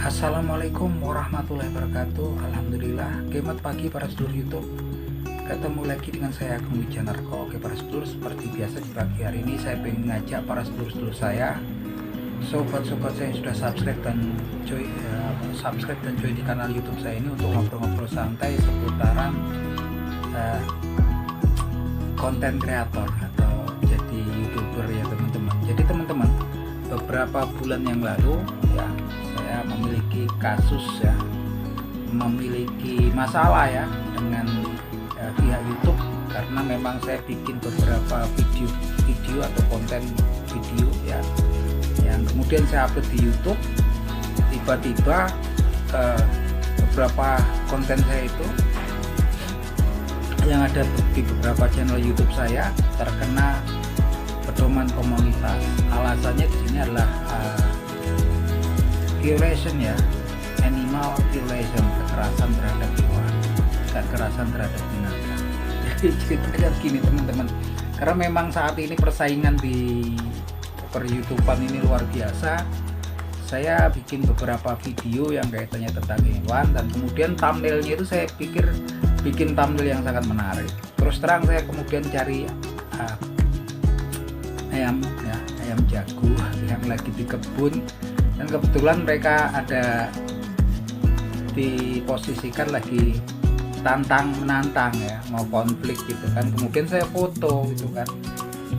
Assalamualaikum warahmatullahi wabarakatuh. Alhamdulillah, selamat pagi para sedulur YouTube. Ketemu lagi dengan saya Agung Wijanarko. Oke para sedulur, seperti biasa di pagi hari ini saya ingin ngajak para sedulur-sedulur saya, sobat-sobat saya yang sudah subscribe dan join di kanal YouTube saya ini untuk ngobrol-ngobrol santai seputaran konten kreator atau jadi YouTuber ya teman-teman. Jadi teman-teman, beberapa bulan yang lalu ya saya memiliki kasus ya, memiliki masalah ya dengan pihak YouTube karena memang saya bikin beberapa video atau konten video ya yang kemudian saya upload di YouTube. Tiba-tiba beberapa konten saya itu yang ada di beberapa channel YouTube saya terkena pedoman komunitas. Alasannya di sini adalah violation ya, animal violation, kekerasan terhadap hewan, kekerasan terhadap binatang. Jadi ceritanya gini teman-teman, karena memang saat ini persaingan di per-YouTubean ini luar biasa. Saya bikin beberapa video yang kaitannya tentang hewan dan kemudian thumbnailnya itu saya pikir bikin thumbnail yang sangat menarik. Terus terang saya kemudian cari ayam jago yang lagi di kebun, dan kebetulan mereka ada diposisikan lagi menantang ya, mau konflik gitu kan. Kemudian saya foto gitu kan,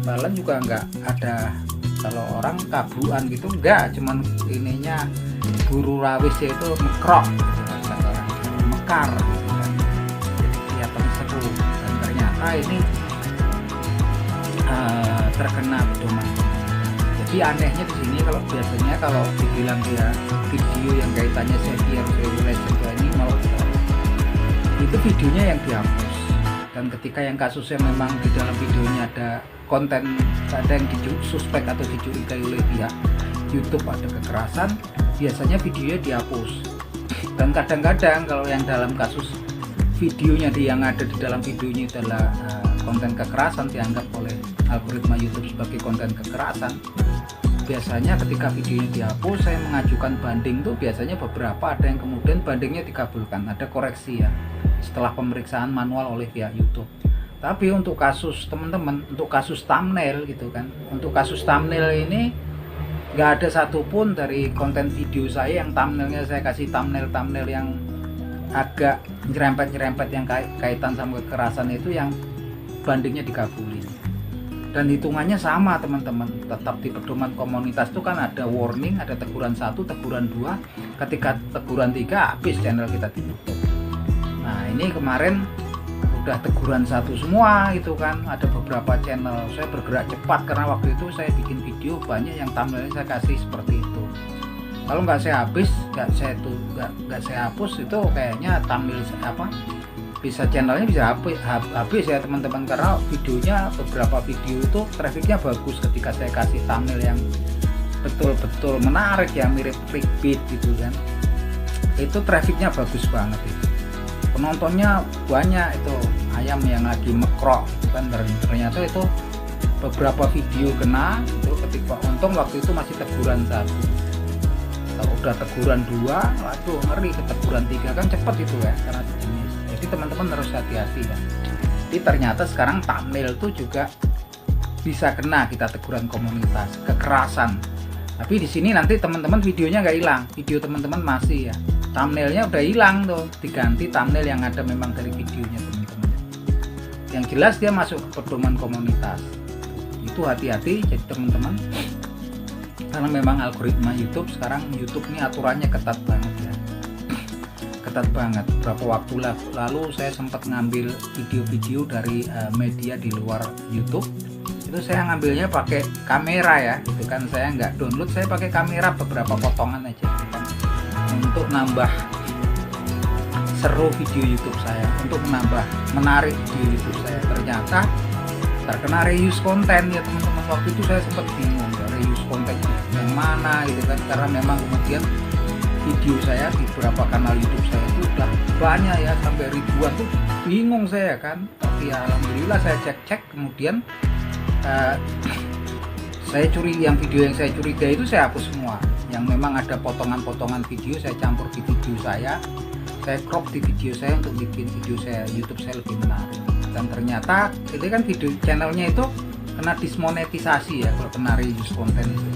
malah juga nggak ada, kalau orang kabuan gitu enggak, cuman ininya buru rawis itu mekrok gitu kan, kata orang mekar gitu kan. Jadi kelihatan seru dan ternyata ini terkena pedoman. Jadi anehnya di sini, kalau biasanya kalau dibilang dia video yang kaitannya violation ini mau itu videonya yang dihapus, dan ketika yang kasusnya memang di dalam videonya ada konten, ada yang suspek atau dicurigai oleh pihak YouTube ada kekerasan, biasanya videonya dihapus. Dan kadang-kadang kalau yang dalam kasus videonya yang ada di dalam videonya adalah konten kekerasan, dianggap oleh algoritma YouTube sebagai konten kekerasan, biasanya ketika videonya dihapus saya mengajukan banding tuh biasanya beberapa ada yang kemudian bandingnya dikabulkan, ada koreksi ya setelah pemeriksaan manual oleh pihak YouTube. Tapi untuk kasus teman-teman, untuk kasus thumbnail gitu kan, untuk kasus thumbnail ini nggak ada satupun dari konten video saya yang thumbnailnya saya kasih thumbnail yang agak nyerempet yang kaitan sama kekerasan itu yang bandingnya dikabulin. Dan hitungannya sama teman-teman, tetap di pedoman komunitas itu kan ada warning, ada teguran 1, teguran 2, ketika teguran 3 habis channel kita ditutup. Nah ini kemarin udah teguran 1 semua gitu kan, ada beberapa channel. Saya bergerak cepat karena waktu itu saya bikin video banyak yang thumbnailnya saya kasih seperti itu. Kalau nggak saya hapus itu kayaknya thumbnail bisa channelnya bisa habis ya teman-teman, karena videonya beberapa video itu trafficnya bagus ketika saya kasih thumbnail yang betul-betul menarik ya, mirip clickbait gitu kan, itu trafficnya bagus banget, itu penontonnya banyak, itu ayam yang lagi mekrok gitu kan. Ternyata itu beberapa video kena itu, ketika untung waktu itu masih teguran 1. Kalau udah teguran 2 waduh ngeri, ke teguran 3 kan cepet itu ya karena sejenis. Jadi teman-teman harus hati-hati ya. Jadi ternyata sekarang thumbnail tuh juga bisa kena kita teguran komunitas, kekerasan. Tapi di sini nanti teman-teman videonya nggak hilang, video teman-teman masih ya, thumbnailnya udah hilang tuh, diganti thumbnail yang ada memang dari videonya teman-teman. Yang jelas dia masuk ke pedoman komunitas. Itu hati-hati jadi teman-teman, karena memang algoritma YouTube sekarang, YouTube ini aturannya ketat banget ya, ketat banget. Beberapa waktu lalu saya sempat ngambil video-video dari media di luar YouTube, itu saya ngambilnya pakai kamera ya gitu kan, saya nggak download, saya pakai kamera beberapa potongan aja gitu kan, untuk nambah seru video YouTube saya, untuk menambah menarik video YouTube saya. Ternyata terkena reuse konten ya teman-teman. Waktu itu saya sempat bingung ya, reuse konten yang mana gitu kan, karena memang kemudian video saya di beberapa kanal YouTube saya itu udah banyak ya, sampai ribuan tuh, bingung saya kan. Tapi ya alhamdulillah saya cek kemudian saya video yang saya curigai itu saya hapus semua. yang memang ada potongan-potongan video saya campur di video saya crop di video saya untuk bikin video saya YouTube saya lebih menarik. Dan ternyata itu kan video channelnya itu kena dismonetisasi ya kalau kena reuse konten itu.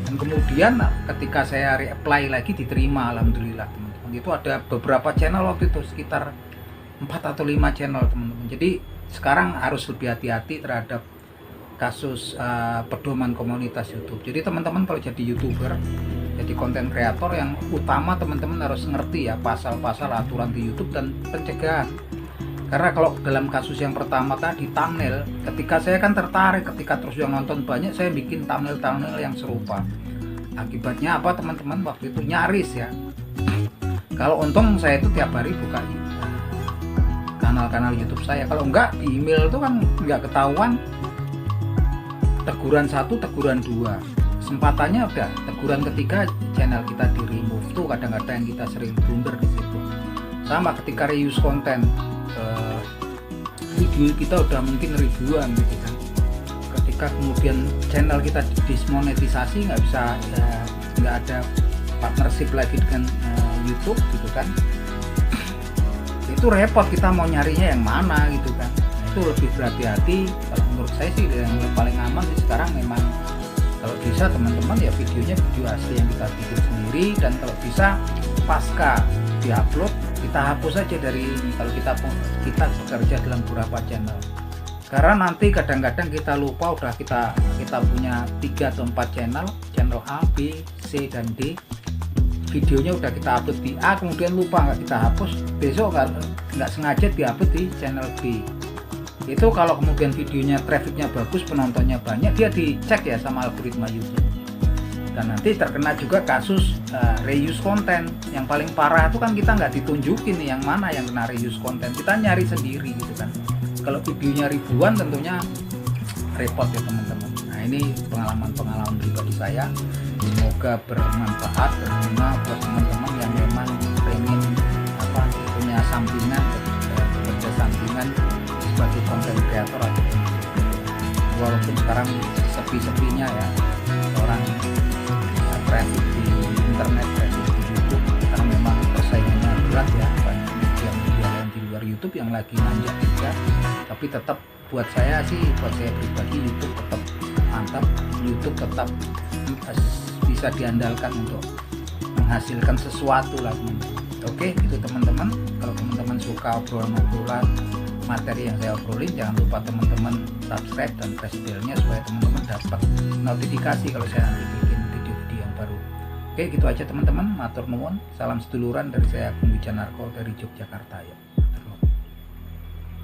Dan kemudian ketika saya reapply lagi diterima, alhamdulillah teman-teman. Itu ada beberapa channel waktu itu sekitar 4 atau 5 channel teman-teman. Jadi sekarang harus lebih hati-hati terhadap kasus pedoman komunitas YouTube. Jadi teman-teman kalau jadi YouTuber, jadi konten kreator, yang utama teman-teman harus ngerti ya pasal-pasal aturan di YouTube dan pencegahan. Karena kalau dalam kasus yang pertama tadi thumbnail, ketika saya kan tertarik, ketika terus yang nonton banyak, saya bikin thumbnail yang serupa. Akibatnya apa teman-teman? Waktu itu nyaris ya. Kalau untung saya itu tiap hari buka kanal-kanal YouTube saya. Kalau enggak di email itu kan enggak ketahuan. Teguran 1, teguran 2. Kesempatannya udah teguran ketiga channel kita di remove. Tuh kadang-kadang kita sering blunder di situ. Sama ketika reuse konten, video kita udah mungkin ribuan gitu kan. Ketika kemudian channel kita dismonetisasi, nggak bisa, nggak ada partnership lagi dengan YouTube gitu kan. Itu repot, kita mau nyarinya yang mana gitu kan. Itu lebih berhati-hati. Kalau menurut saya sih yang paling aman sih sekarang memang kalau bisa teman-teman ya videonya video asli yang kita bikin sendiri, dan kalau bisa pasca diupload kita hapus saja dari ini kalau kita bekerja dalam beberapa channel. Karena nanti kadang-kadang kita lupa, udah kita punya 3 atau 4 channel A, B, C dan D. Videonya udah kita upload di A, kemudian lupa nggak kita hapus, besok nggak sengaja diupload di channel B. Itu kalau kemudian videonya trafficnya bagus, penontonnya banyak, dia dicek ya sama algoritma YouTube. Dan nanti terkena juga kasus reuse konten. Yang paling parah itu kan kita nggak ditunjukin nih yang mana yang kena reuse konten, kita nyari sendiri gitu kan. Kalau videonya ribuan tentunya repot ya teman-teman. Nah ini pengalaman pribadi saya, semoga bermanfaat, berguna buat teman-teman yang memang pengen punya sampingan, bekerja sampingan sebagai konten kreator. Walaupun sekarang sepi-sepinya ya orang traffic di internet, traffic di YouTube, karena memang persaingannya berat ya, banyak media lain di luar YouTube yang lagi nanjak juga. Tapi tetap buat saya pribadi YouTube tetap mantap, YouTube tetap bisa diandalkan untuk menghasilkan sesuatu lah teman-teman. Oke, itu teman-teman. Kalau teman-teman suka obrolan materi yang saya obrolin, jangan lupa teman-teman subscribe dan press bell-nya supaya teman-teman dapat notifikasi kalau saya nanti bikin video-video yang baru. Oke, gitu aja teman-teman. Matur nuwun. Salam seduluran dari saya, Agung Wijanarko dari Yogyakarta ya.